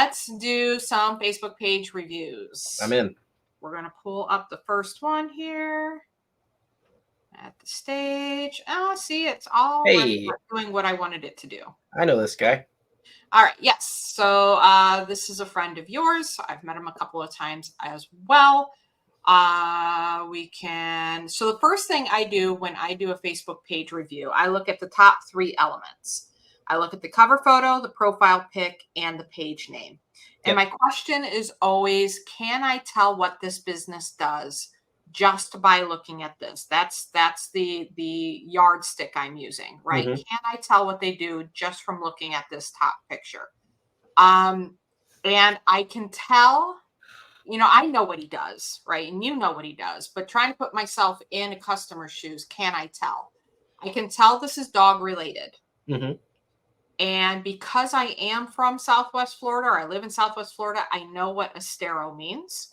let's do some Facebook page reviews. I'm in. We're going to pull up the first one here at the stage. Oh, see, it's already doing what I wanted it to do. I know this guy. All right. Yes. So this is a friend of yours. I've met him a couple of times as well. So the first thing I do when I do a Facebook page review, I look at the top 3 elements. I look at the cover photo, the profile pic, and the page name. And my question is always, can I tell what this business does just by looking at this? That's the yardstick I'm using, right? Mm-hmm. Can I tell what they do just from looking at this top picture? And I can tell, I know what he does, right? And you know what he does, but trying to put myself in a customer's shoes, can I tell? I can tell this is dog related. Mm-hmm. And because I am from Southwest Florida, or I live in Southwest Florida, I know what estero means.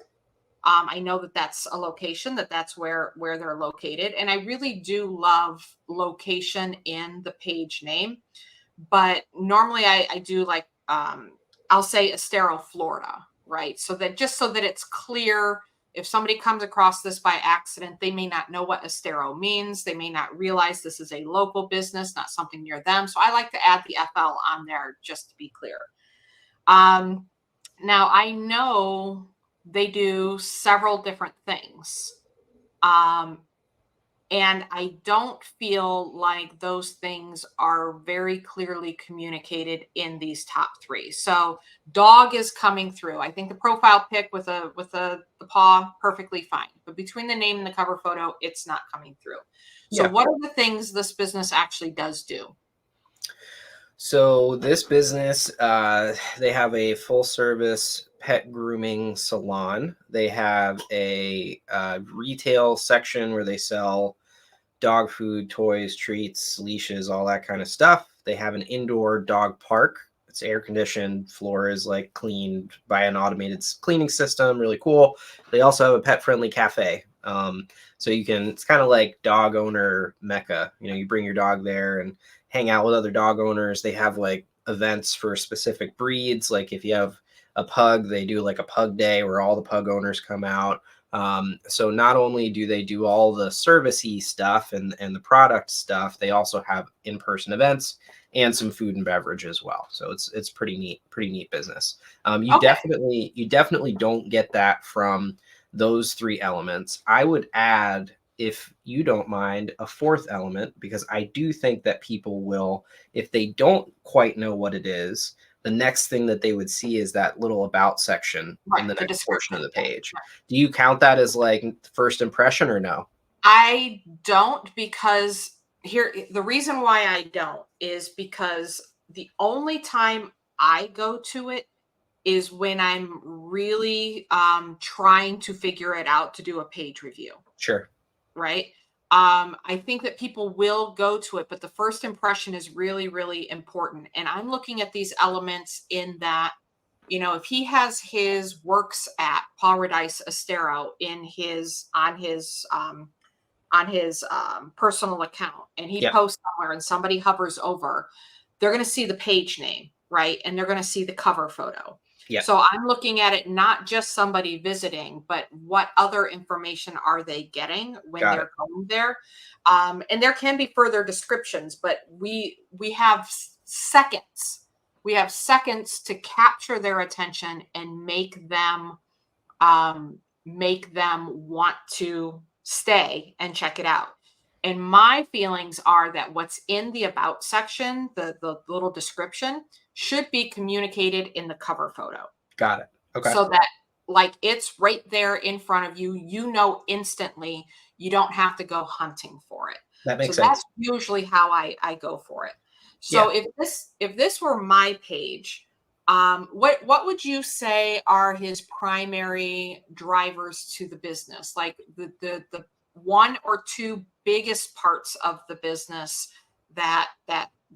I know that that's a location, that's where they're located. And I really do love location in the page name. But normally I do like, I'll say estero, Florida, right? So that it's clear, if somebody comes across this by accident, they may not know what estero means. They may not realize this is a local business, not something near them. So I like to add the FL on there just to be clear. Now I know they do several different things. And I don't feel like those things are very clearly communicated in these top 3. So dog is coming through. I think the profile pic with the paw, perfectly fine. But between the name and the cover photo, it's not coming through. So what are the things this business actually does do? So this business, they have a full service pet grooming salon. They have a retail section where they sell dog food, toys, treats, leashes, all that kind of stuff. They have an indoor dog park. It's air conditioned. Floor is like cleaned by an automated cleaning system. Really cool. They also have a pet friendly cafe. So it's kind of like dog owner mecca. You bring your dog there and hang out with other dog owners. They have like events for specific breeds. Like if you have a pug, they do like a pug day where all the pug owners come out. So not only do they do all the servicey stuff and the product stuff, they also have in-person events and some food and beverage as well. So it's pretty neat business. You definitely don't get that from those 3 elements. I would add, if you don't mind, a 4th element, because I do think that people will, if they don't quite know what it is, the next thing that they would see is that little about section in the next portion of the page. Do you count that as like first impression or no? I don't, because the reason why I don't is because the only time I go to it is when I'm really trying to figure it out to do a page review. Sure. Right. I think that people will go to it, but the first impression is really, really important. And I'm looking at these elements in that, if he has his works at Paradise Estero on his personal account, and he posts somewhere and somebody hovers over, they're going to see the page name, right? And they're going to see the cover photo. Yeah. So I'm looking at it, not just somebody visiting, but what other information are they getting when they're going there? And there can be further descriptions, but we have seconds. We have seconds to capture their attention and make them want to stay and check it out. And my feelings are that what's in the about section, the little description, should be communicated in the cover photo. Got it. Okay. So that like it's right there in front of you, instantly, you don't have to go hunting for it. That makes sense. That's usually how I go for it. So if this were my page, what would you say are his primary drivers to the business? Like the 1 or 2 biggest parts of the business that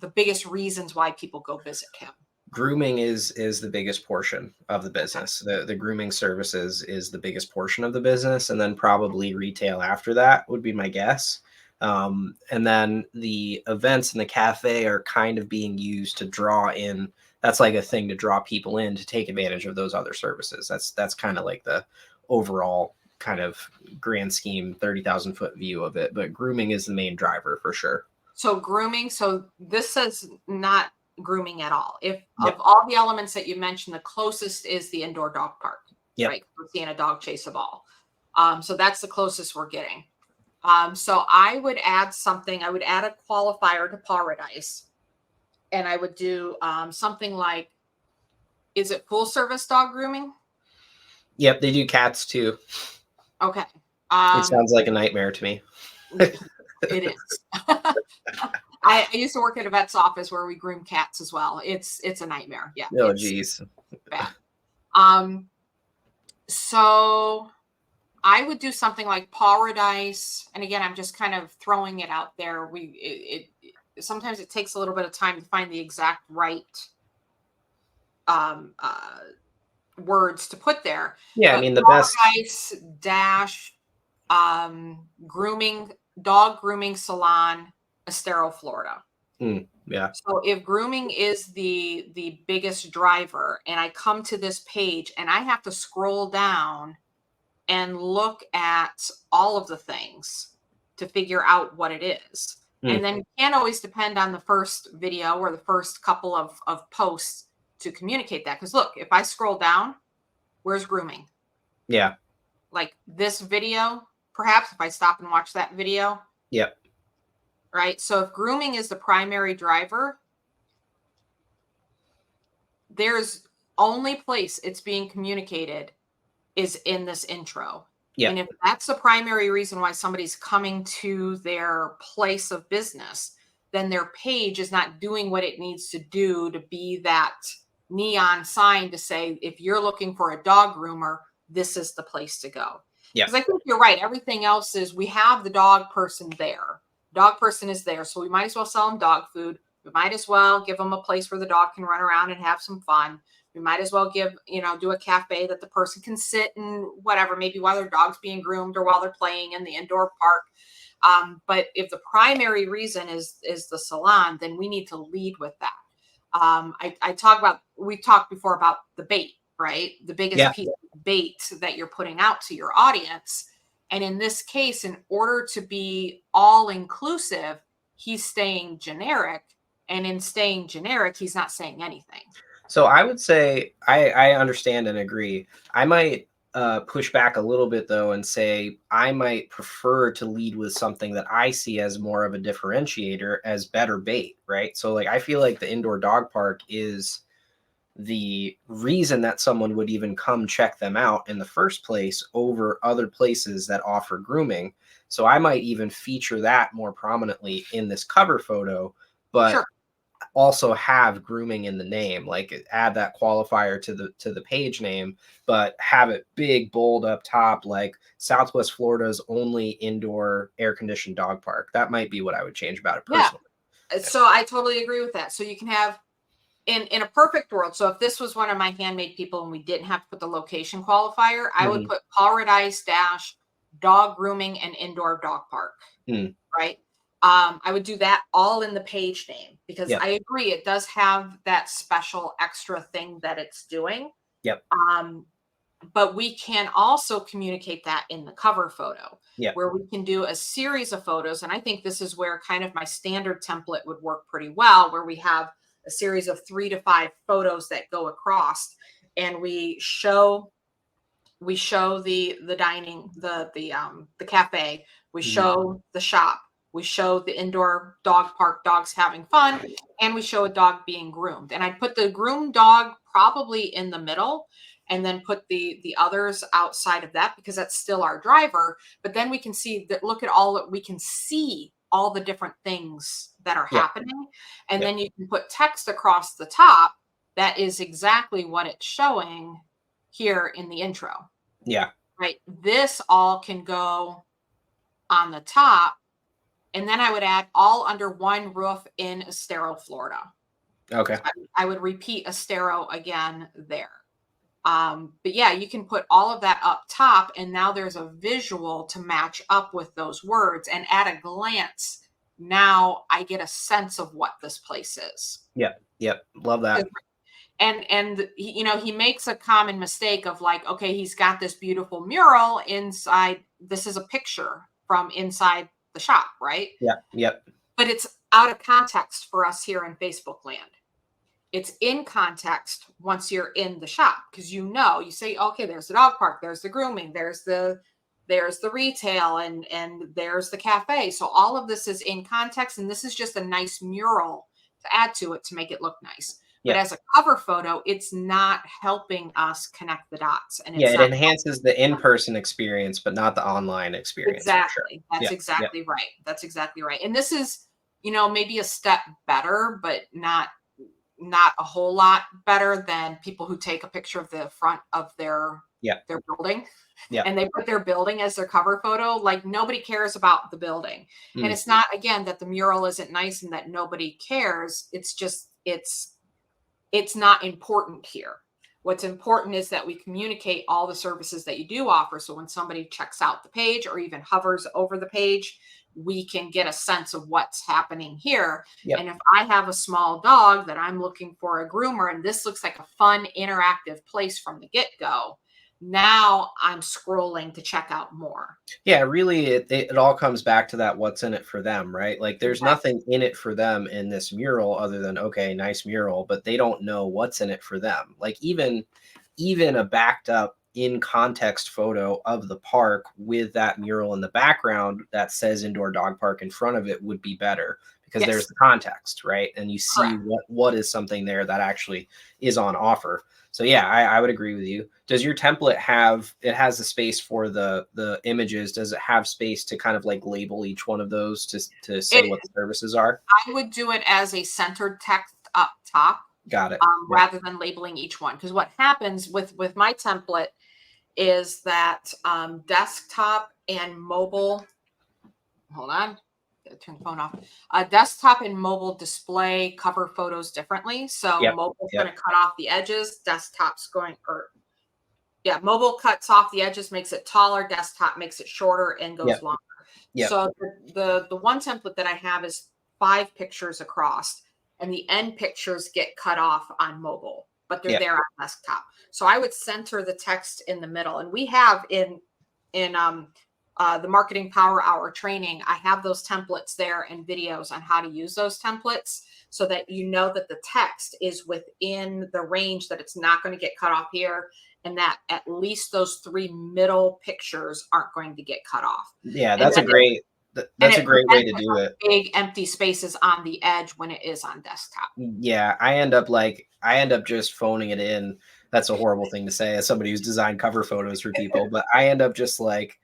the biggest reasons why people go visit him? Grooming is the biggest portion of the business. The grooming services is the biggest portion of the business, and then probably retail after that would be my guess. And then the events in the cafe are kind of being used to draw in that's like a thing to draw people in to take advantage of those other services. That's kind of like the overall kind of grand scheme 30,000 foot view of it. But grooming is the main driver for sure. So grooming, so this says not grooming at all. If of Yep. all the elements that you mentioned, the closest is the indoor dog park, Yep. right? We're seeing a dog chase a ball. So that's the closest we're getting. So I would add something, I would add a qualifier to Paradise, and I would do something like, is it full service dog grooming? Yep. They do cats too. Okay. It sounds like a nightmare to me. It is. I used to work at a vet's office where we groom cats as well. It's a nightmare. Yeah, Oh, it's geez. bad. So I would do something like Paradise, and again, I'm just kind of throwing it out there. Sometimes it takes a little bit of time to find the exact right um, uh, words to put there. Yeah, I But mean the best. Paradise dash grooming, dog grooming salon, Estero, Florida. Yeah. So if grooming is the biggest driver, and I come to this page and I have to scroll down and look at all of the things to figure out what it is. And Mm, then you can't always depend on the first video or the first couple of posts to communicate that. Because look, if I scroll down, where's grooming? yeah. Like this video, perhaps if I stop and watch that video, Yep. right? So if grooming is the primary driver, there's only place it's being communicated is in this intro. And Yep. if that's the primary reason why somebody's coming to their place of business, then their page is not doing what it needs to do to be that neon sign to say, if you're looking for a dog groomer, this is the place to go. Yep. Because I think you're right. Everything else is, we have the dog person there. Dog person is there. So we might as well sell them dog food. We might as well give them a place where the dog can run around and have some fun. We might as well do a cafe that the person can sit and whatever, maybe while their dog's being groomed or while they're playing in the indoor park. But if the primary reason is the salon, then we need to lead with that. We've talked before about the bait, right? The biggest Yeah. piece of bait that you're putting out to your audience. And in this case, in order to be all inclusive, he's staying generic. And in staying generic, he's not saying anything. So I would say I understand and agree. I might push back a little bit though and say I might prefer to lead with something that I see as more of a differentiator as better bait, right? So like I feel like the indoor dog park is the reason that someone would even come check them out in the first place over other places that offer grooming. So I might even feature that more prominently in this cover photo, but Sure. also have grooming in the name, like add that qualifier to the page name, but have it big bold up top, like Southwest Florida's only indoor air conditioned dog park. That might be what I would change about it Yeah. personally. So I totally agree with that. So you can have, in a perfect world, so if this was one of my handmade people and we didn't have to put the location qualifier, I would Mhm. put Paradise dash dog grooming and indoor dog park, Mm. right? I would do that all in the page name, because Yep. I agree it does have that special extra thing that it's doing. Yep. But we can also communicate that in the cover photo, Yep. where we can do a series of photos. And I think this is where kind of my standard template would work pretty well, where we have a series of 3 to 5 photos that go across, and we show the dining, the cafe, we Mhm. show the shop, we show the indoor dog park, dogs having fun, and we show a dog being groomed. And I'd put the groomed dog probably in the middle, and then put the others outside of that, because that's still our driver. But then we can see that, look at all that we can see, all the different things that are Yep. happening. And Yep. then you can put text across the top that is exactly what it's showing here in the intro. Yeah. Right? This all can go on the top, and then I would add all under one roof in Estero, Florida. Okay. So I would repeat Estero again there. But yeah, you can put all of that up top, and now there's a visual to match up with those words. And at a glance, now I get a sense of what this place is. Yep. Yep. Love that. And he makes a common mistake of like, okay, he's got this beautiful mural inside. This is a picture from inside the shop, right? Yeah. Yep. But it's out of context for us here in Facebook land. It's in context once you're in the shop, because you say, okay, there's the dog park, there's the grooming, there's the retail, and there's the cafe. So all of this is in context, and this is just a nice mural to add to it to make it look nice. But Yep. as a cover photo, it's not helping us connect the dots, and Yeah. it's It not enhances the in-person experience, but not the online experience for sure. exactly. That's Yeah. Yeah. exactly right. That's exactly right. And this is, maybe a step better, but not a whole lot better than people who take a picture of the front of Yeah. their building, Yeah. and they put their building as their cover photo. Like, nobody cares about the building. And Mm. it's not, again, that the mural isn't nice and that nobody cares. It's just it's not important here. What's important is that we communicate all the services that you do offer. So when somebody checks out the page or even hovers over the page, we can get a sense of what's happening here. Yep. And if I have a small dog that I'm looking for a groomer, and this looks like a fun, interactive place from the get go, now I'm scrolling to check out more. Yeah, really, it all comes back to that what's in it for them, right? Like, there's Exactly. nothing in it for them in this mural other than, okay, nice mural, but they don't know what's in it for them. Like, even a backed up in context photo of the park with that mural in the background that says indoor dog park in front of it would be better because there's Yes, the context, right? And you see correct. what is something there that actually is on offer. So yeah, I would agree with you. Does your template have it has the space for the images? Does it have space to kind of like label each one of those to say It, what the services are? I would do it as a centered text up top, Got it. Yep. rather than labeling each one. Because what happens with my template is that desktop and mobile. Hold on, gotta turn the phone off. Desktop and mobile display cover photos differently. So Yep. mobile's going Yep. to cut off the edges. Desktop's going, or yeah, mobile cuts off the edges, makes it taller. Desktop makes it shorter and goes Yep. longer. Yep. So the one template that I have is 5 pictures across, and the end pictures get cut off on mobile, but they're Yep. there on desktop. So I would center the text in the middle, and we have in the marketing power hour training, I have those templates there and videos on how to use those templates so that you know that the text is within the range, that it's not going to get cut off here, and that at least those 3 middle pictures aren't going to get cut off. Yeah, And that's a then it, great and that's a it great way prevents to it do from it. big empty spaces on the edge when it is on desktop. Yeah, I end up just phoning it in. That's a horrible thing to say as somebody who's designed cover photos for people, but I end up just like,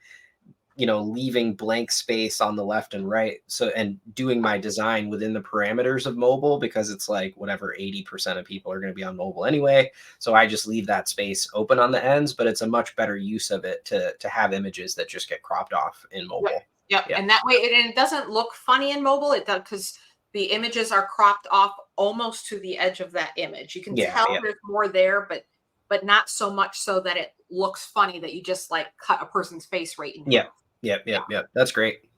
leaving blank space on the left and right. So, and doing my design within the parameters of mobile because it's like whatever 80% of people are going to be on mobile anyway. So I just leave that space open on the ends, but it's a much better use of it to have images that just get cropped off in Yep. mobile. Yep. Yeah. And that way it doesn't look funny in mobile. It does, because the images are cropped off almost to the edge of that image. You can Yeah. tell Yeah. there's more there, but not so much so that it looks funny that you just like cut a person's face right in Yeah. half. Yep. Yeah. Yep. Yep. That's great.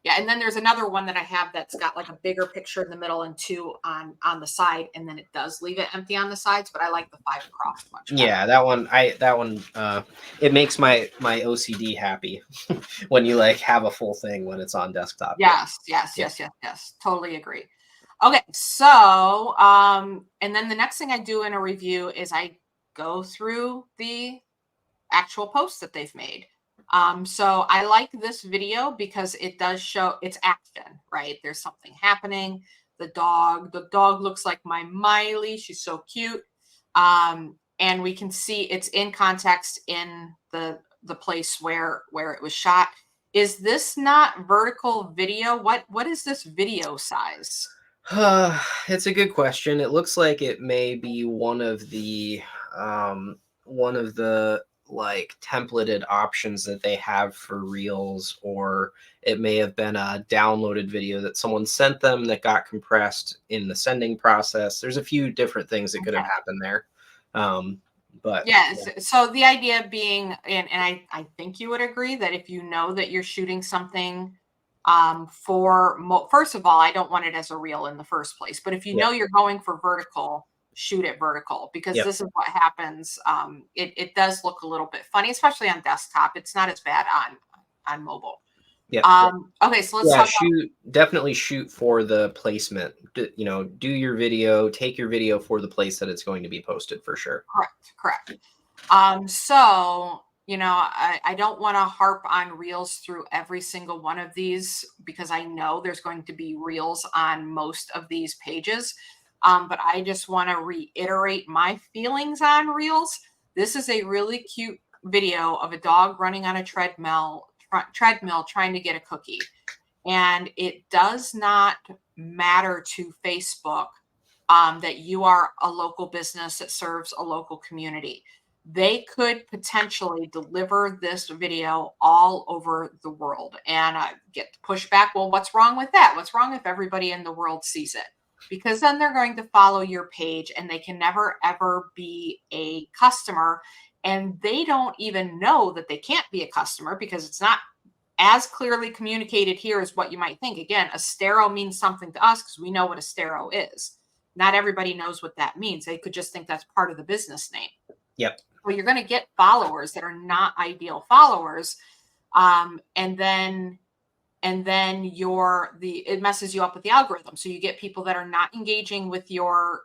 Yeah. And then there's another one that I have that's got like a bigger picture in the middle and 2 on the side, and then it does leave it empty on the sides, but I like the 5 across much better. Yeah, that one it makes my OCD happy when you like have a full thing when it's on desktop. Yeah. Yes, yes, Yeah. yes, yes, yes. Totally agree. Okay, so and then the next thing I do in a review is I go through the actual posts that they've made. So I like this video because it does show it's action, right? There's something happening. The dog looks like my Miley. She's so cute. And we can see it's in context in the place where it was shot. Is this not vertical video? What is this video size? It's a good question. It looks like it may be one of the like templated options that they have for Reels, or it may have been a downloaded video that someone sent them that got compressed in the sending process. There's a few different things that could have Okay. happened there. Um, but Yes. So the idea being, and I think you would agree that if you know that you're shooting something first of all, I don't want it as a reel in the first place. But if you yeah, know you're going for vertical, shoot it vertical, because Yep. this is what happens. It does look a little bit funny, especially on desktop. It's not as bad on mobile. Yep. Okay, so let's Yeah, talk about shoot, definitely shoot for the placement. Do your video, take your video for the place that it's going to be posted for sure. correct. So, I don't want to harp on reels through every single one of these, because I know there's going to be reels on most of these pages. But I just want to reiterate my feelings on reels. This is a really cute video of a dog running on a treadmill trying to get a cookie. And it does not matter to Facebook that you are a local business that serves a local community. They could potentially deliver this video all over the world and get the pushback. Well, what's wrong with that? What's wrong if everybody in the world sees it? Because then they're going to follow your page and they can never, ever be a customer. And they don't even know that they can't be a customer, because it's not as clearly communicated here as what you might think. Again, estero means something to us because we know what estero is. Not everybody knows what that means. They could just think that's part of the business name. Yep. Well, you're going to get followers that are not ideal followers, and then it messes you up with the algorithm. So you get people that are not engaging with your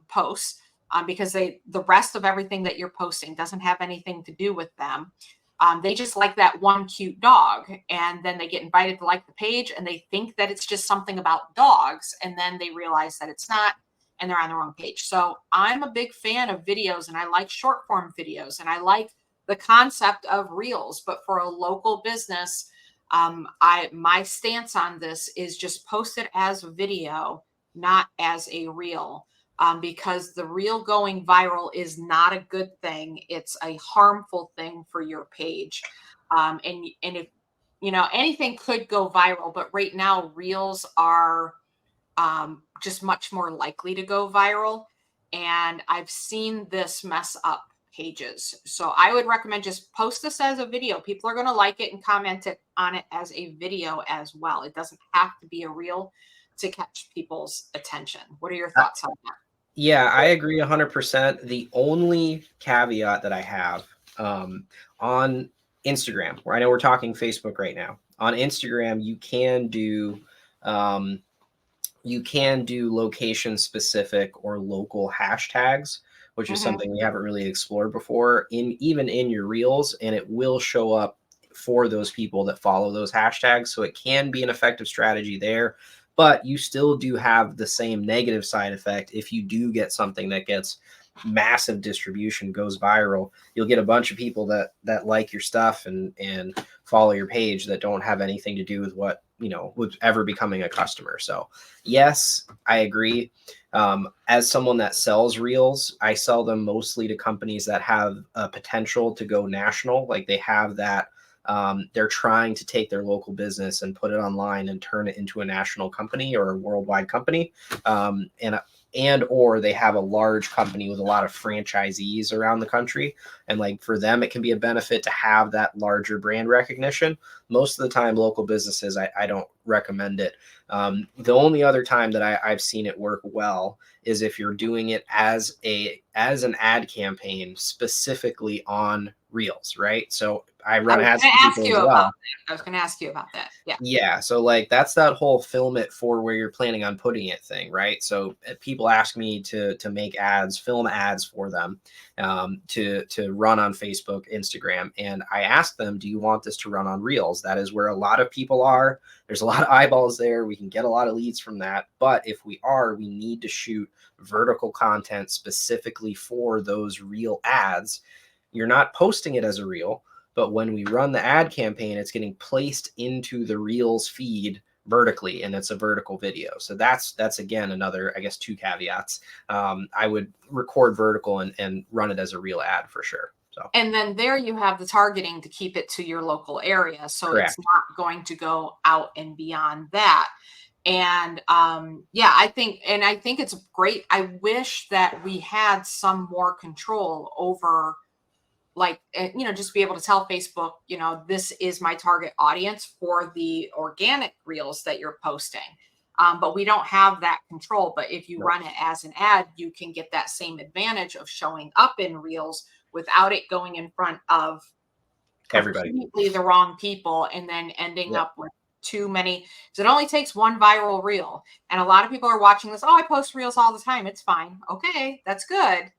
posts, because the rest of everything that you're posting doesn't have anything to do with them. They just like that one cute dog, and then they get invited to like the page, and they think that it's just something about dogs, and then they realize that it's not, and they're on the wrong page. So I'm a big fan of videos, and I like short form videos, and I like the concept of reels. But for a local business, my stance on this is just post it as a video, not as a reel. Because the reel going viral is not a good thing. It's a harmful thing for your page. And if anything could go viral, but right now reels are just much more likely to go viral. And I've seen this mess up pages. So I would recommend just post this as a video. People are going to like it and comment on it as a video as well. It doesn't have to be a reel to catch people's attention. What are your thoughts on that? Yeah, I agree 100%. The only caveat that I have on Instagram, where I know we're talking Facebook right now, on Instagram, um, you can do location specific or local hashtags, which is Mhm. something we haven't really explored before even in your reels, and it will show up for those people that follow those hashtags. So it can be an effective strategy there, but you still do have the same negative side effect. If you do get something that gets massive distribution, goes viral, you'll get a bunch of people that like your stuff and follow your page that don't have anything to do with with ever becoming a customer. So yes, I agree. As someone that sells reels, I sell them mostly to companies that have a potential to go national. Like they have that, they're trying to take their local business and put it online and turn it into a national company or a worldwide company. And or they have a large company with a lot of franchisees around the country, and like for them it can be a benefit to have that larger brand recognition. Most of the time local businesses, I don't recommend it. The only other time that I've seen it work well is if you're doing it as an ad campaign specifically on reels, right? So I I run was ads going for to ask people you as about well. that. I was going to ask you about that. Yeah. Yeah, so like that's that whole film it for where you're planning on putting it thing, right? So people ask me to make ads, film ads for them, to run on Facebook, Instagram, and I ask them, do you want this to run on Reels? That is where a lot of people are. There's a lot of eyeballs there. We can get a lot of leads from that, but if we need to shoot vertical content specifically for those Reel ads. You're not posting it as a Reel, but when we run the ad campaign, it's getting placed into the Reels feed vertically, and it's a vertical video. So that's again another, I guess, two caveats. I would record vertical and run it as a Reel ad for sure. So And then there you have the targeting to keep it to your local area. So it's correct. not going to go out and beyond that. And yeah, I think it's great. I wish that we had some more control over, like, just be able to tell Facebook, this is my target audience for the organic reels that you're posting. But we don't have that control. But if you Nope. run it as an ad, you can get that same advantage of showing up in reels without it going in front of Everybody. completely the wrong people and then ending Yep. up with too many. So it only takes one viral reel. And a lot of people are watching this. Oh, I post reels all the time. It's fine. Okay, that's good.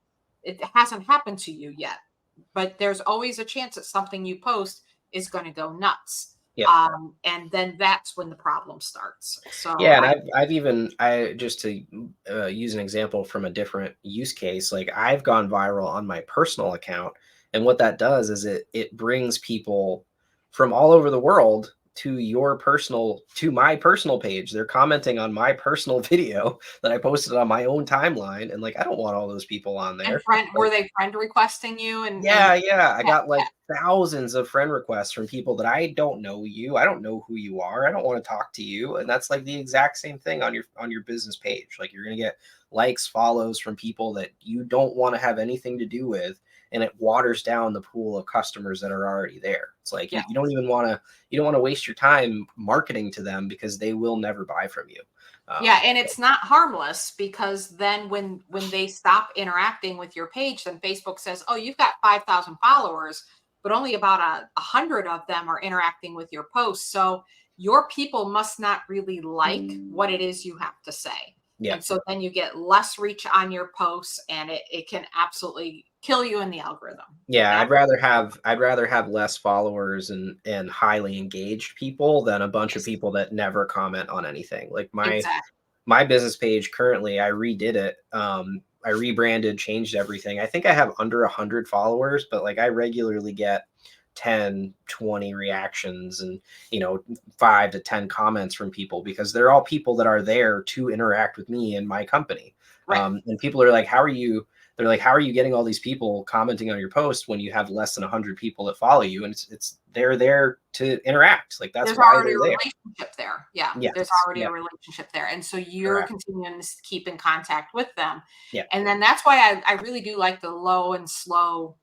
It hasn't happened to you yet, but there's always a chance that something you post is going to go nuts. Yep. And then that's when the problem starts. So Yeah, and I, I've even I just to use an example from a different use case, like I've gone viral on my personal account, and what that does is it brings people from all over the world to my personal page. They're commenting on my personal video that I posted on my own timeline, and like I don't want all those people on and there. friend, Like, were they friend requesting you and yeah, yeah. I yeah, got yeah, like thousands of friend requests from people that I don't know you. I don't know who you are. I don't want to talk to you. And that's like the exact same thing on your business page. Like you're going to get likes, follows from people that you don't want to have anything to do with, and it waters down the pool of customers that are already there. It's like yeah. you don't even want to waste your time marketing to them because they will never buy from you. Yeah, Um, and it's not harmless because then when they stop interacting with your page, then Facebook says, "Oh, you've got 5,000 followers, but only about 100 of them are interacting with your posts. So your people must not really like what it is you have to say." yeah. And so then you get less reach on your posts, and it can absolutely kill you in the algorithm. Yeah, Ab- I'd rather have less followers and highly engaged people than a bunch of yes, people that never comment on anything. Like exactly. my business page currently, I redid it. I rebranded, changed everything. I think I have under 100 followers, but like I regularly get 10, 20 reactions and, 5 to 10 comments from people because they're all people that are there to interact with me and my company. Right. And people are like, they're like, how are you getting all these people commenting on your post when you have less than 100 people that follow you? And they're there to interact. Like that's There's why already they're a there. relationship there. Yeah, there's Yes. already a Yep. relationship there. And so you're Correct. continuing to keep in contact with them. Yeah. And then that's why I really do like the low and slow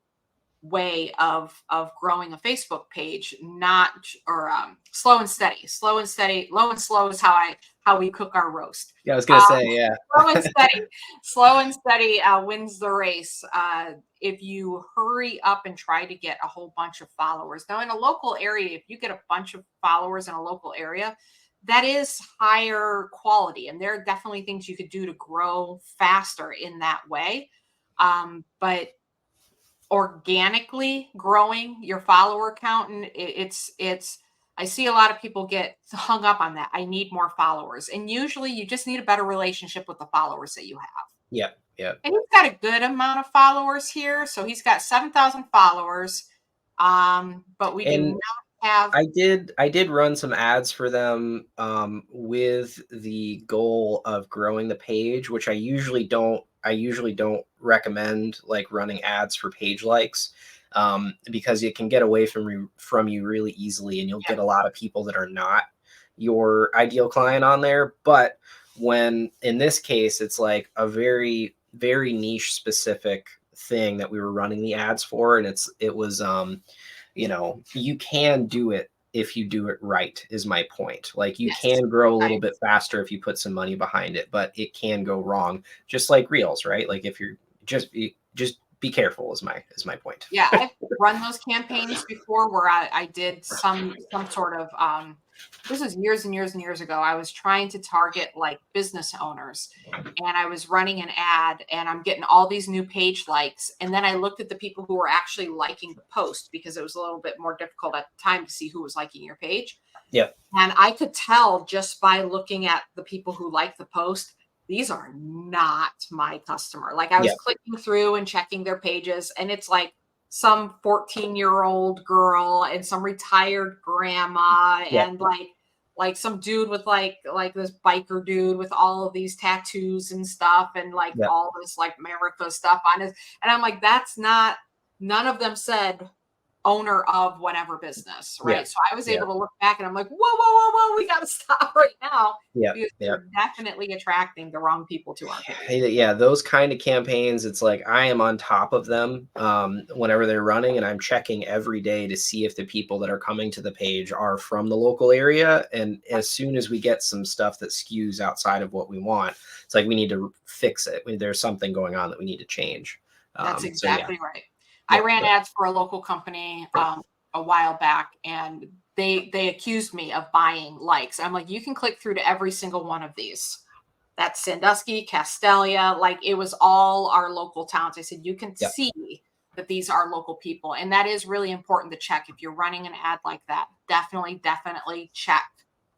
way of growing a Facebook page, not or slow and steady. Slow and steady, low and slow is how we cook our roast. Yeah. I was going Um, to say, yeah. slow and steady, slow and steady wins the race. If you hurry up and try to get a whole bunch of followers. Now, in a local area, if you get a bunch of followers in a local area, that is higher quality. And there are definitely things you could do to grow faster in that way. But organically growing your follower count, and it's I see a lot of people get hung up on that. I need more followers. And usually you just need a better relationship with the followers that you have. Yeah. Yeah. And he's got a good amount of followers here. So he's got 7,000 followers. But we do And not have. I did run some ads for them with the goal of growing the page, which I usually don't recommend like running ads for page likes because it can get away from you really easily, and you'll Yeah, get a lot of people that are not your ideal client on there. But when in this case, it's like a very very niche specific thing that we were running the ads for, and it was you can do it if you do it right, is my point. Like you yes. can grow a I little bit faster if you put some money behind it, but it can go wrong, just like reels, right? Like if you're just be careful is my point. Yeah, I've run those campaigns before where I did some sort of this is years and years and years ago. I was trying to target like business owners, and I was running an ad and I'm getting all these new page likes. And then I looked at the people who were actually liking the post because it was a little bit more difficult at the time to see who was liking your page. Yeah. And I could tell just by looking at the people who liked the post, these are not my customer. Like I was Yeah. clicking through and checking their pages, and it's like some 14-year-old girl and some retired grandma Yeah. and like some dude with like this biker dude with all of these tattoos and stuff and like Yeah. all this like America stuff on his, and I'm like, that's not, none of them said owner of whatever business, Yeah. right? So I was Yeah. able to look back and I'm like, whoa, whoa, whoa, whoa, we got to stop right now Yeah. because Yeah. we're definitely attracting the wrong people to our page. Yeah, those kind of campaigns, it's like I am on top of them whenever they're running, and I'm checking every day to see if the people that are coming to the page are from the local area. And as soon as we get some stuff that skews outside of what we want, it's like we need to fix it. There's something going on that we need to change. That's So yeah, exactly right. I yep, ran yep. ads for a local company a while back, and they accused me of buying likes. I'm like, you can click through to every single one of these. That's Sandusky, Castalia, like it was all our local towns. I said, you can Yep. see that these are local people. And that is really important to check. If you're running an ad like that, definitely check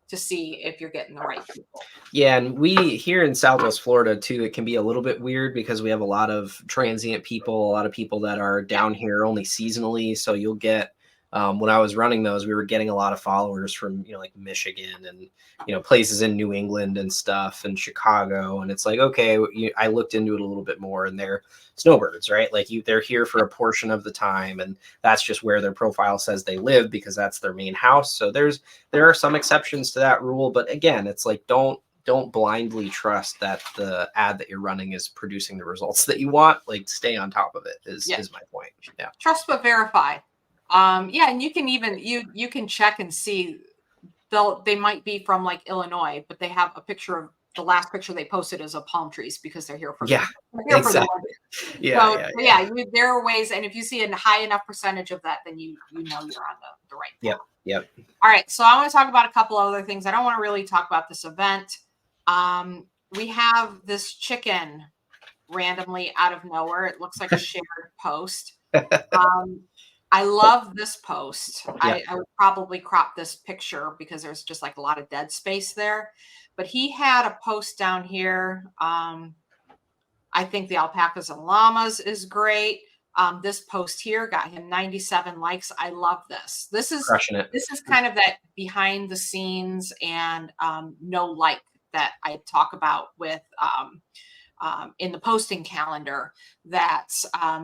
to see if you're getting the right people. Yeah, and we here in Southwest Florida too, it can be a little bit weird because we have a lot of transient people, a lot of people that are Yeah. down here only seasonally. So you'll get when I was running those, we were getting a lot of followers from like Michigan and places in New England and stuff and Chicago. And it's like, okay, I looked into it a little bit more, and they're snowbirds, right? Like they're here for a portion of the time, and that's just where their profile says they live because that's their main house. So there are some exceptions to that rule, but again, it's like don't blindly trust that the ad that you're running is producing the results that you want. Like stay on top of it Yeah. is my point. Yeah. Trust but verify. Yeah, and you can even you can check and see they might be from like Illinois, but they have a picture of the last picture they posted is of palm trees because they're here for Yeah, they're here for the exactly. winter. Yeah, So yeah, yeah. yeah, there are ways, and if you see a high enough percentage of that, then you know you're on the right path. Yep, yep. All right, so I want to talk about a couple other things. I don't want to really talk about this event. We have this chicken randomly out of nowhere. It looks like a shared post. I love this post. Yeah, I would probably crop this picture because there's just like a lot of dead space there. But he had a post down here. I think the alpacas and llamas is great. This post here got him 97 likes. I love this. crushing it. This is kind of that behind the scenes and no like that I talk about with in the posting calendar, that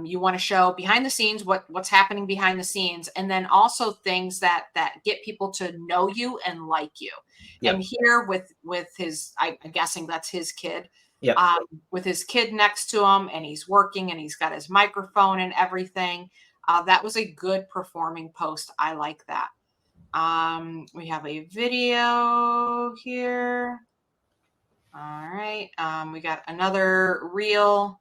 you want to show behind the scenes what's happening behind the scenes, and then also things that get people to know you and like you. Yep. And here with his, I'm guessing that's his kid, Yep. with his kid next to him, and he's working and he's got his microphone and everything. That was a good performing post. I like that. We have a video here. All right. We got another reel.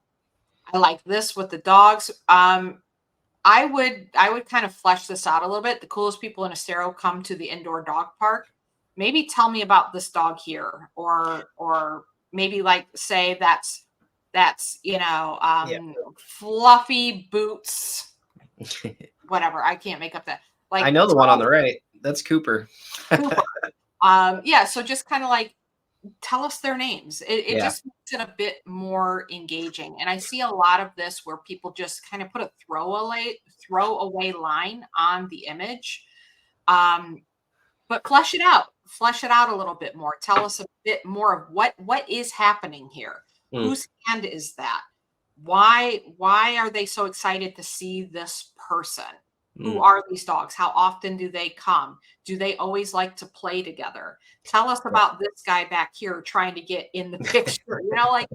I like this with the dogs. I would kind of flesh this out a little bit. The coolest people in Estero come to the indoor dog park. Maybe tell me about this dog here, or maybe like say that's Yeah. fluffy boots, whatever. I can't make up that. Like I know the one on the right. That's Cooper. Cooper. Yeah. So just kind of like tell us their names. It Yeah. just makes it a bit more engaging. And I see a lot of this where people just kind of put a throwaway line on the image. But flesh it out a little bit more. Tell us a bit more of what is happening here. Whose hand is that? Why are they so excited to see this person? Who are these dogs? How often do they come? Do they always like to play together? Tell us about this guy back here trying to get in the picture. Like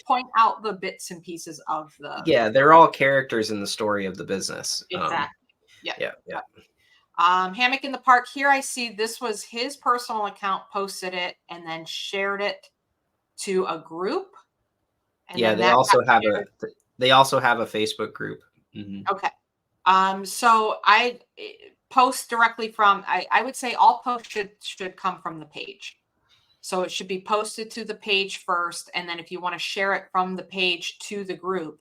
point out the bits and pieces of the Yeah, they're all characters in the story of the business. exactly. Yeah. Yeah. Hammock in the Park. Here I see this was his personal account, posted it and then shared it to a group. And Yeah, then they that also got have shared. they also have a Facebook group. Okay. So I post directly from, I would say all posts should come from the page. So it should be posted to the page first. And then if you want to share it from the page to the group,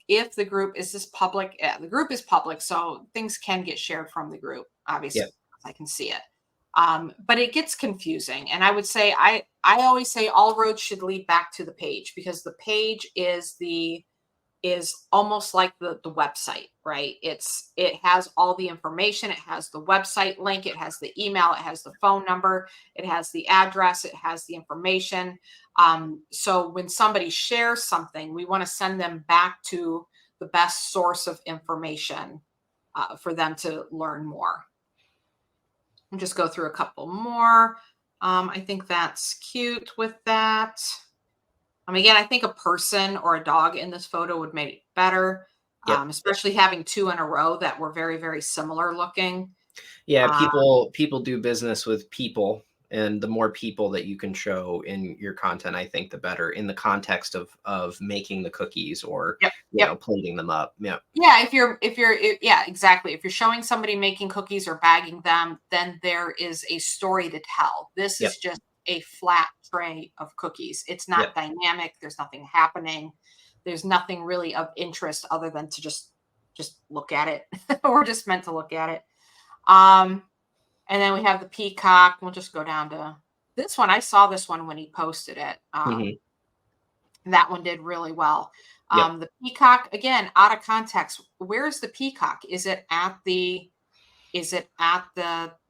if the group is this public, the group is public, so things can get shared from the group, obviously. Yep. I can see it. But it gets confusing. And I would say, I always say all roads should lead back to the page, because the page is almost like the website, right? It has all the information. It has the website link. It has the email. It has the phone number. It has the address. It has the information. So when somebody shares something, we want to send them back to the best source of information for them to learn more. And just go through a couple more. I think that's cute with that. Again, I think a person or a dog in this photo would make it better, Yep. especially having two in a row that were very, very similar looking. Yeah, Uh, people do business with people, and the more people that you can show in your content, I think the better in the context of making the cookies or, yep, you yep. know, plating them up. Yeah. Yeah, yeah, exactly. If you're showing somebody making cookies or bagging them, then there is a story to tell. This Yep. is just a flat tray of cookies. It's not Yep. dynamic. There's nothing happening. There's nothing really of interest other than to just look at it. We're just meant to look at it. Um, and then we have the peacock. We'll just go down to this one. I saw this one when he posted it. Hmm. That one did really well. Yep. The peacock, again, out of context. Where's the peacock? Is it at the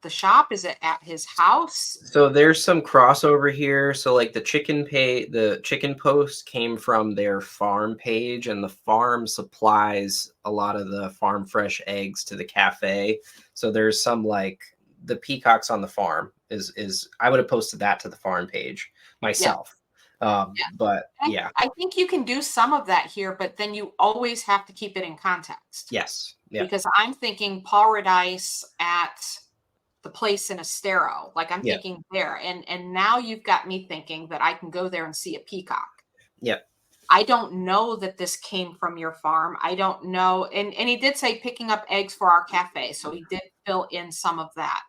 shop? Is it at his house? So there's some crossover here. So like the chicken post came from their farm page, and the farm supplies a lot of the farm fresh eggs to the cafe. So there's some like the peacocks on the farm is I would have posted that to the farm page Yeah, myself. yeah. But yeah, I think you can do some of that here, but then you always have to keep it in context yes, yeah, because I'm thinking paradise at the place in Estero. Like I'm yeah, thinking there, and now you've got me thinking that I can go there and see a peacock. yeah, I don't know that this came from your farm. I don't know. And he did say picking up eggs for our cafe. So he did fill in some of that.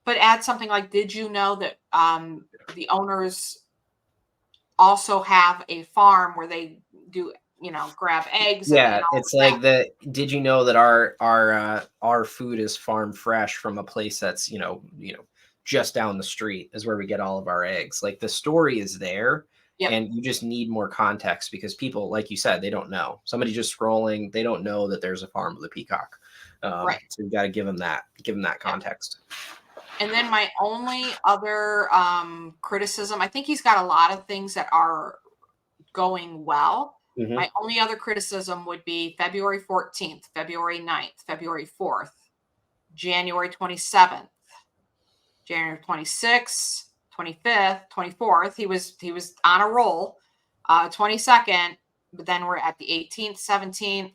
But add something like, did you know that the owners also have a farm where they do, grab eggs and yeah. all It's of that? like the. Did you know that our food is farm fresh from a place that's just down the street is where we get all of our eggs. Like the story is there, Yep. and you just need more context because people, like you said, they don't know. Somebody just scrolling, they don't know that there's a farm with a peacock. Right. So you got to give them that Yep. context. And then my only other criticism, I think he's got a lot of things that are going well. Hmm. My only other criticism would be February 14th, February 9th, February 4th, January 27th, January 26th, 25th, 24th. He was on a roll. 22nd, but then we're at the 18th, 17th,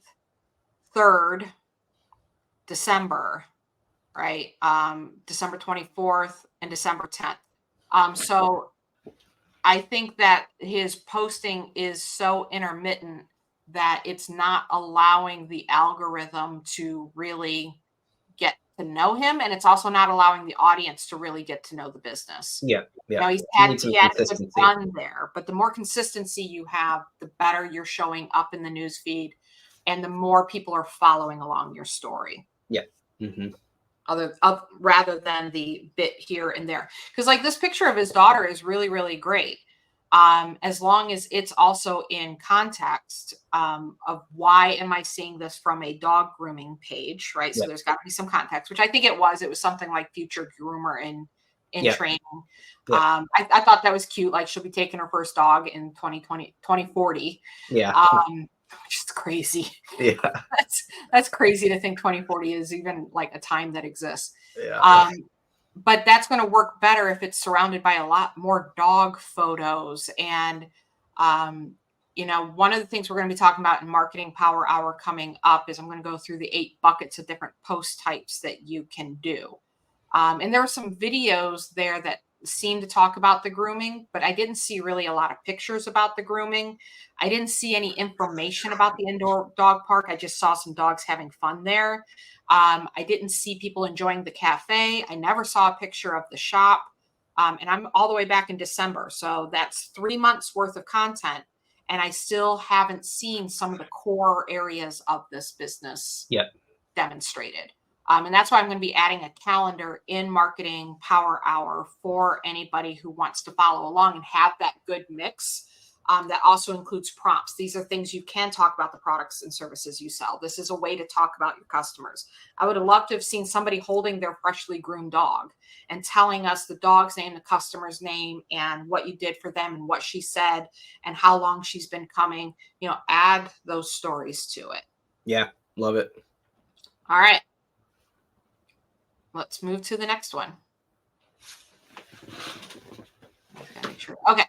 3rd, December, right? December 24th and December 10th. So I think that his posting is so intermittent that it's not allowing the algorithm to really get to know him, and it's also not allowing the audience to really get to know the business. Yeah, yeah. He's You had need some he had a good consistency. run there, but the more consistency you have, the better you're showing up in the news feed, and the more people are following along your story Yeah. Hmm. rather than the bit here and there. Because like this picture of his daughter is really, really great. As long as it's also in context of why am I seeing this from a dog grooming page, right? So Yeah. there's got to be some context, which I think it was. It was something like future groomer in Yeah. training. Yeah. I thought that was cute. Like she'll be taking her first dog in 2040. Yeah. Which is crazy. Yeah. That's crazy to think 2040 is even like a time that exists. Yeah. But that's going to work better if it's surrounded by a lot more dog photos. And, one of the things we're going to be talking about in Marketing Power Hour coming up is I'm going to go through the 8 buckets of different post types that you can do. And there were some videos there that seemed to talk about the grooming, but I didn't see really a lot of pictures about the grooming. I didn't see any information about the indoor dog park. I just saw some dogs having fun there. I didn't see people enjoying the cafe. I never saw a picture of the shop. And I'm all the way back in December. So that's 3 months worth of content. And I still haven't seen some of the core areas of this business Yeah. demonstrated. And that's why I'm going to be adding a calendar in Marketing Power Hour for anybody who wants to follow along and have that good mix. That also includes prompts. These are things you can talk about the products and services you sell. This is a way to talk about your customers. I would have loved to have seen somebody holding their freshly groomed dog and telling us the dog's name, the customer's name, and what you did for them and what she said and how long she's been coming. Add those stories to it. Yeah. Love it. All right. Let's move to the next one. Okay, make sure. Okay.